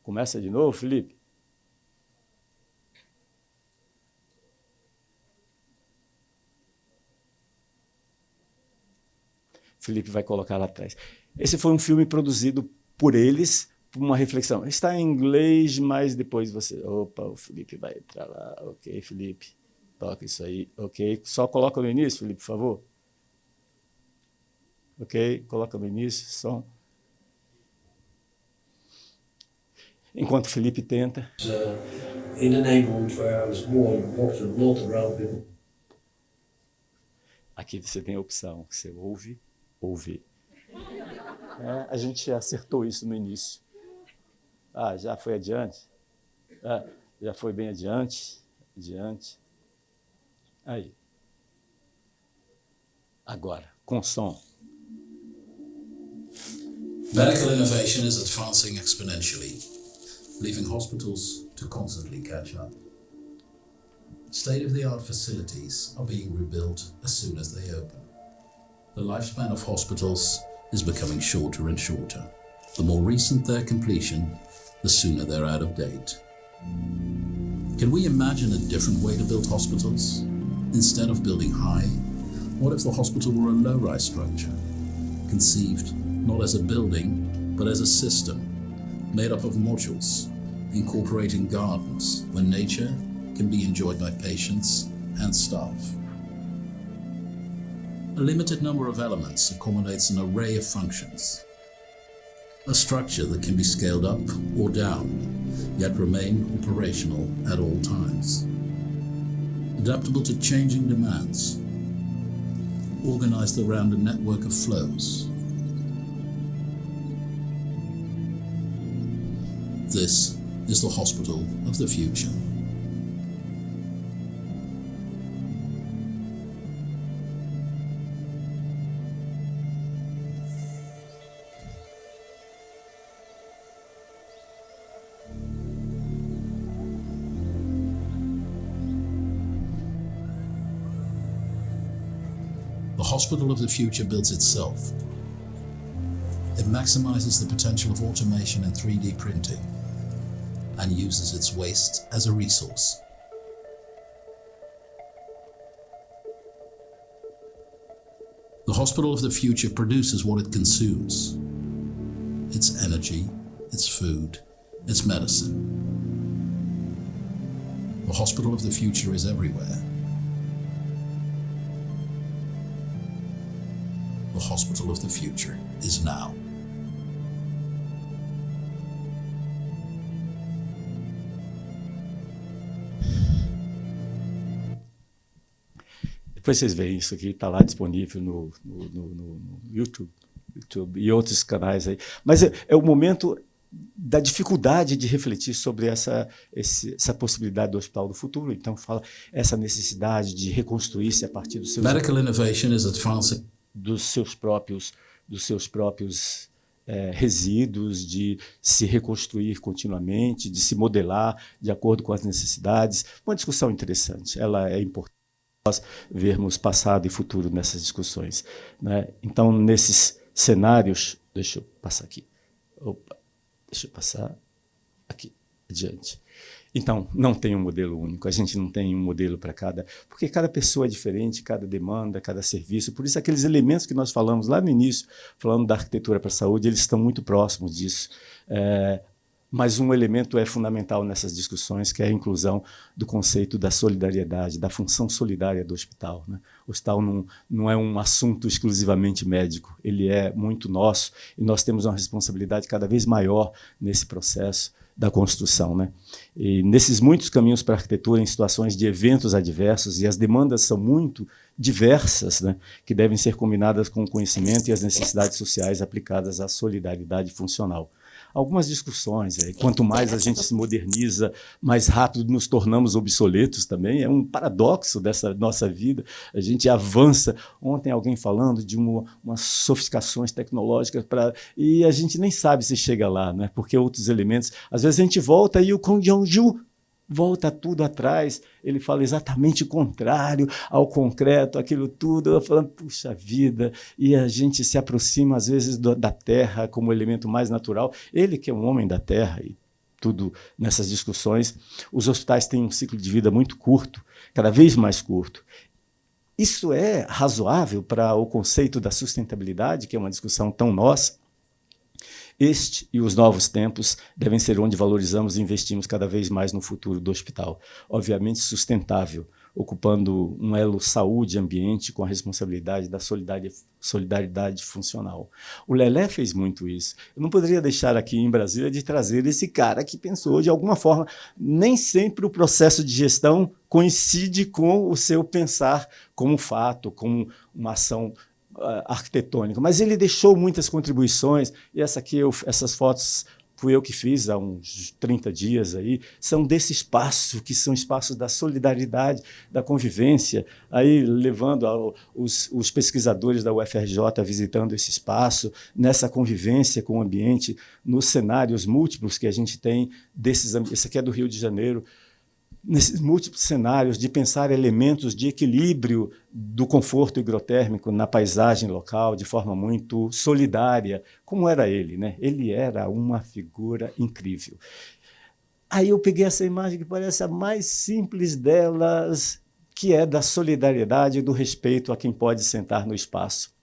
Começa de novo, Felipe. Felipe vai colocar lá atrás. Esse foi um filme produzido por eles, por uma reflexão. Está em inglês, mas depois você... Opa, o Felipe vai entrar lá. Ok, Felipe, toca isso aí. Ok, só coloca no início, Felipe, por favor. Ok, coloca no início, som. Enquanto o Felipe tenta. In an neighborhood where I was born, walked around people. Aqui você tem a opção, você ouve ou vê. A gente acertou isso no início. Ah, já foi adiante? Ah, já foi bem adiante? Adiante. Aí. Agora, com som. Medical innovation is advancing exponentially, leaving hospitals to constantly catch up. State-of-the-art facilities are being rebuilt as soon as they open. The lifespan of hospitals is becoming shorter and shorter. The more recent their completion, the sooner they're out of date. Can we imagine a different way to build hospitals? Instead of building high, what if the hospital were a low-rise structure, conceived not as a building, but as a system, made up of modules, incorporating gardens where nature can be enjoyed by patients and staff. A limited number of elements accommodates an array of functions. A structure that can be scaled up or down, yet remain operational at all times. Adaptable to changing demands. Organized around a network of flows. This is the hospital of the future. The hospital of the future builds itself. It maximizes the potential of automation and 3D printing and uses its waste as a resource. The hospital of the future produces what it consumes. Its energy, its food, its medicine. The hospital of the future is everywhere. The hospital of the future is now. Depois vocês veem isso aqui, está lá disponível no YouTube e outros canais aí. Mas é o momento da dificuldade de refletir sobre essa possibilidade do Hospital do Futuro. Então, fala essa necessidade de reconstruir-se a partir dos seus... Medical innovation is advancing. Dos seus próprios resíduos, de se reconstruir continuamente, de se modelar de acordo com as necessidades. Uma discussão interessante, ela é importante. vermos passado e futuro nessas discussões, né? Então, nesses cenários, deixa eu passar aqui. Opa, deixa eu passar aqui, adiante. Então, não tem um modelo único, a gente não tem um modelo para cada... Porque cada pessoa é diferente, cada demanda, cada serviço. Por isso, aqueles elementos que nós falamos lá no início, falando da arquitetura para a saúde, eles estão muito próximos disso. Mas um elemento é fundamental nessas discussões, que é a inclusão do conceito da solidariedade, da função solidária do hospital, né? O hospital não é um assunto exclusivamente médico, ele é muito nosso, e nós temos uma responsabilidade cada vez maior nesse processo da construção, né? E nesses muitos caminhos para a arquitetura, em situações de eventos adversos, e as demandas são muito diversas, né, que devem ser combinadas com o conhecimento e as necessidades sociais aplicadas à solidariedade funcional. Algumas discussões, quanto mais a gente se moderniza, mais rápido nos tornamos obsoletos também, é um paradoxo dessa nossa vida, a gente avança. Ontem alguém falando de umas sofisticações tecnológicas, e a gente nem sabe se chega lá, né? Porque outros elementos, às vezes a gente volta e o Kong Jong-ju volta tudo atrás, ele fala exatamente o contrário ao concreto, aquilo tudo, eu falando, puxa vida, e a gente se aproxima às vezes da terra como elemento mais natural, ele que é um homem da terra, e tudo nessas discussões. Os hospitais têm um ciclo de vida muito curto, cada vez mais curto. Isso é razoável para o conceito da sustentabilidade, que é uma discussão tão nossa? Este e os novos tempos devem ser onde valorizamos e investimos cada vez mais no futuro do hospital. Obviamente sustentável, ocupando um elo saúde-ambiente com a responsabilidade da solidariedade funcional. O Lelé fez muito isso. Eu não poderia deixar aqui em Brasília de trazer esse cara que pensou de alguma forma. Nem sempre o processo de gestão coincide com o seu pensar como fato, como uma ação arquitetônica, mas ele deixou muitas contribuições, e essas fotos fui eu que fiz há uns 30 dias, aí, são desse espaço, que são espaços da solidariedade, da convivência, aí levando os pesquisadores da UFRJ visitando esse espaço, nessa convivência com o ambiente, nos cenários múltiplos que a gente tem, esse aqui é do Rio de Janeiro, nesses múltiplos cenários de pensar elementos de equilíbrio do conforto higrotérmico na paisagem local de forma muito solidária, como era ele, né? Ele era uma figura incrível. Aí eu peguei essa imagem que parece a mais simples delas, que é da solidariedade e do respeito a quem pode sentar no espaço.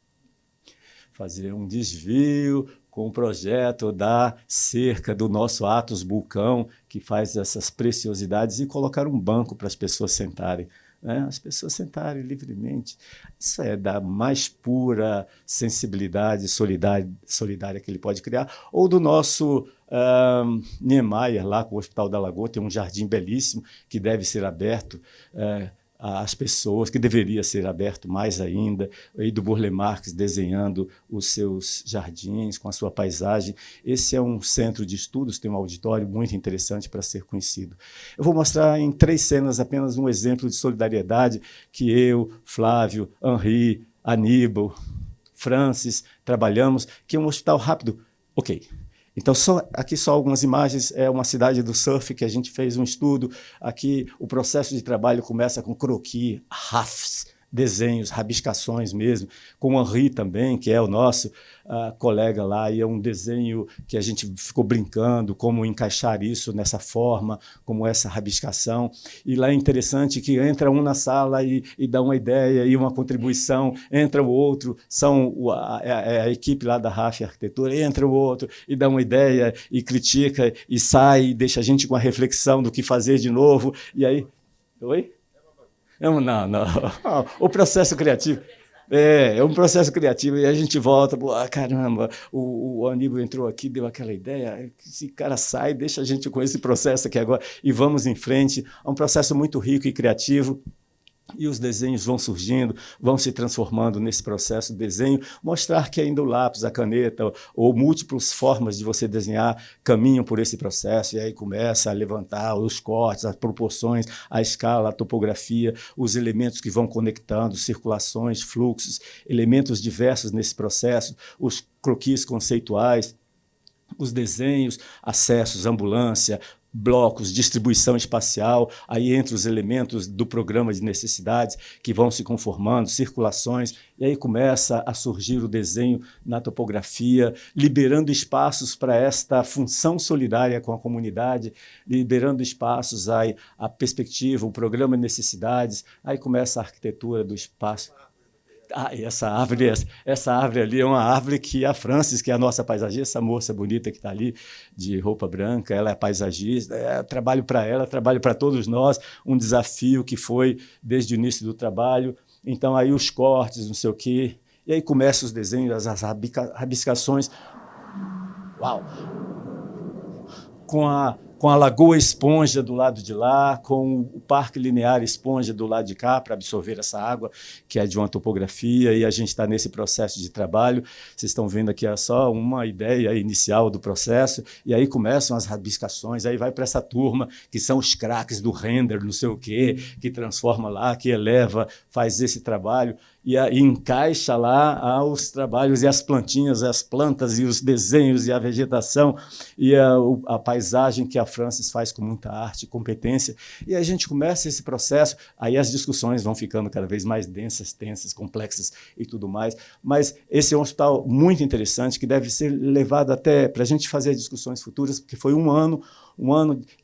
Fazer um desvio com o projeto da cerca do nosso Atos Bulcão, que faz essas preciosidades, e colocar um banco para as pessoas sentarem, né? As pessoas sentarem livremente. Isso é da mais pura sensibilidade solidária que ele pode criar. Ou do nosso Niemeyer, lá com o Hospital da Lagoa, tem um jardim belíssimo que deve ser aberto às pessoas, que deveria ser aberto mais ainda, e do Burle Marx desenhando os seus jardins com a sua paisagem. Esse é um centro de estudos, tem um auditório muito interessante para ser conhecido. Eu vou mostrar em 3 cenas apenas um exemplo de solidariedade que eu, Flávio, Henri, Aníbal, Francis trabalhamos, que é um hospital rápido. Ok. Então, aqui só algumas imagens, é uma cidade do surf que a gente fez um estudo. Aqui o processo de trabalho começa com croquis, rafts, desenhos, rabiscações mesmo, com o Henri também, que é o nosso colega lá, e é um desenho que a gente ficou brincando, como encaixar isso nessa forma, como essa rabiscação. E lá é interessante que entra um na sala e dá uma ideia e uma contribuição, entra o outro, a equipe lá da RAF Arquitetura, entra o outro e dá uma ideia e critica e sai, e deixa a gente com a reflexão do que fazer de novo. E aí... Oi? Não. O processo criativo. É um processo criativo, e a gente volta, caramba, o Aníbal entrou aqui, deu aquela ideia, esse cara sai, deixa a gente com esse processo aqui agora, e vamos em frente. É um processo muito rico e criativo, e os desenhos vão surgindo, vão se transformando nesse processo de desenho, mostrar que ainda o lápis, a caneta, ou múltiplas formas de você desenhar caminham por esse processo, e aí começa a levantar os cortes, as proporções, a escala, a topografia, os elementos que vão conectando, circulações, fluxos, elementos diversos nesse processo, os croquis conceituais, os desenhos, acessos, ambulância, blocos, distribuição espacial, aí entre os elementos do programa de necessidades que vão se conformando, circulações, e aí começa a surgir o desenho na topografia, liberando espaços para esta função solidária com a comunidade, liberando espaços, aí a perspectiva, o programa de necessidades, aí começa a arquitetura do espaço. E essa árvore ali é uma árvore que a Francis, que é a nossa paisagista, essa moça bonita que está ali, de roupa branca, ela é paisagista, trabalho para ela, trabalho para todos nós, um desafio que foi desde o início do trabalho. Então, aí os cortes, não sei o quê, e aí começam os desenhos, as rabiscações. Uau! Com a Lagoa Esponja do lado de lá, com o Parque Linear Esponja do lado de cá, para absorver essa água, que é de uma topografia, e a gente está nesse processo de trabalho. Vocês estão vendo aqui só uma ideia inicial do processo, e aí começam as rabiscações, aí vai para essa turma, que são os craques do render, não sei o quê, que transforma lá, que eleva, faz esse trabalho, e encaixa lá os trabalhos e as plantinhas, as plantas e os desenhos e a vegetação e a paisagem que a Francis faz com muita arte e competência. E a gente começa esse processo, aí as discussões vão ficando cada vez mais densas, tensas, complexas e tudo mais. Mas esse é um hospital muito interessante que deve ser levado até para a gente fazer discussões futuras, porque foi um ano,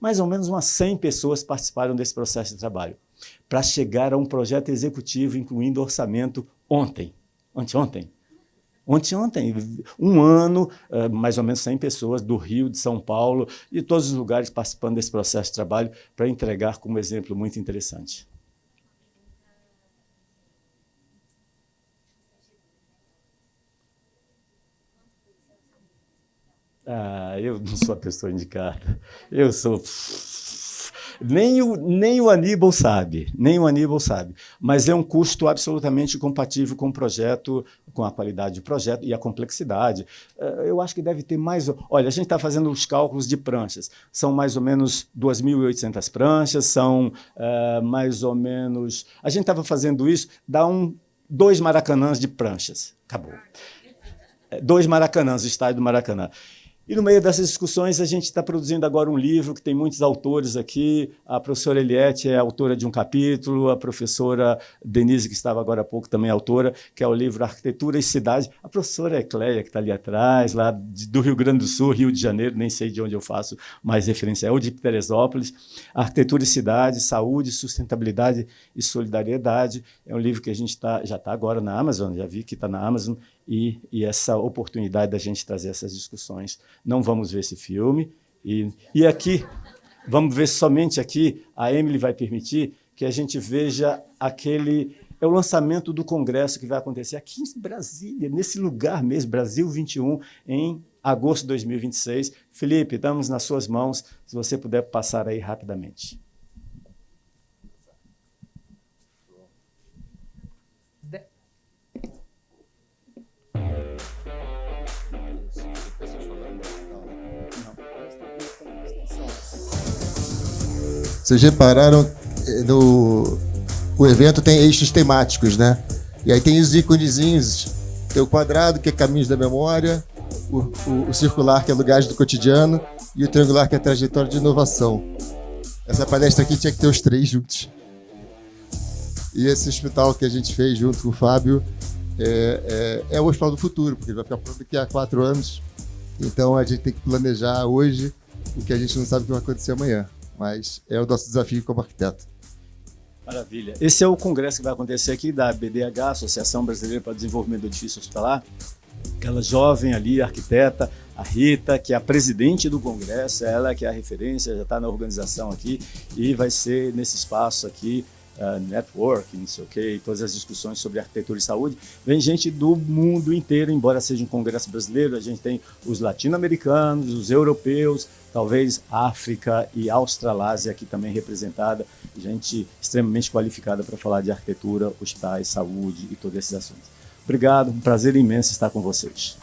mais ou menos umas 100 pessoas participaram desse processo de trabalho, para chegar a um projeto executivo, incluindo orçamento, anteontem, um ano, mais ou menos 100 pessoas do Rio, de São Paulo, e todos os lugares participando desse processo de trabalho para entregar como exemplo muito interessante. Eu não sou a pessoa indicada. Eu sou... Nem o Aníbal sabe, mas é um custo absolutamente compatível com o projeto, com a qualidade do projeto e a complexidade. Eu acho que deve ter mais... Olha, a gente está fazendo os cálculos de pranchas, são mais ou menos 2.800 pranchas, são mais ou menos... A gente estava fazendo isso, dá 2 Maracanãs de pranchas, acabou. 2 Maracanãs, o estádio do Maracanã. E no meio dessas discussões, a gente está produzindo agora um livro que tem muitos autores aqui. A professora Eliette é autora de um capítulo, a professora Denise, que estava agora há pouco, também é autora, que é o livro Arquitetura e Cidade. A professora Ecleia, que está ali atrás, lá do Rio Grande do Sul, Rio de Janeiro, nem sei de onde eu faço mais referência, ou de Teresópolis. Arquitetura e Cidade, Saúde, Sustentabilidade e Solidariedade. É um livro que a gente já está agora na Amazon, já vi que está na Amazon, e essa oportunidade da gente trazer essas discussões. Não vamos ver esse filme. E aqui, vamos ver somente aqui, a Emily vai permitir que a gente veja é o lançamento do congresso que vai acontecer aqui em Brasília, nesse lugar mesmo, Brasil 21, em agosto de 2026. Felipe, estamos nas suas mãos, se você puder passar aí rapidamente. Vocês repararam, o evento tem eixos temáticos, né? E aí tem os íconezinhos, tem o quadrado, que é Caminhos da Memória, o circular, que é Lugares do Cotidiano, e o triangular, que é Trajetória de Inovação. Essa palestra aqui tinha que ter os 3 juntos. E esse hospital que a gente fez junto com o Fábio é o hospital do futuro, porque ele vai ficar pronto daqui a 4 anos. Então a gente tem que planejar hoje o que a gente não sabe o que vai acontecer amanhã. Mas é o nosso desafio como arquiteto. Maravilha. Esse é o congresso que vai acontecer aqui da BDH, Associação Brasileira para o Desenvolvimento do Edifício Hospitalar. Aquela jovem ali, arquiteta, a Rita, que é a presidente do congresso, ela que é a referência, já está na organização aqui, e vai ser nesse espaço aqui, network, não sei o quê, todas as discussões sobre arquitetura e saúde. Vem gente do mundo inteiro, embora seja um congresso brasileiro, a gente tem os latino-americanos, os europeus, talvez África e Australásia aqui também representada, gente extremamente qualificada para falar de arquitetura, hospitais, saúde e todos esses assuntos. Obrigado, um prazer imenso estar com vocês.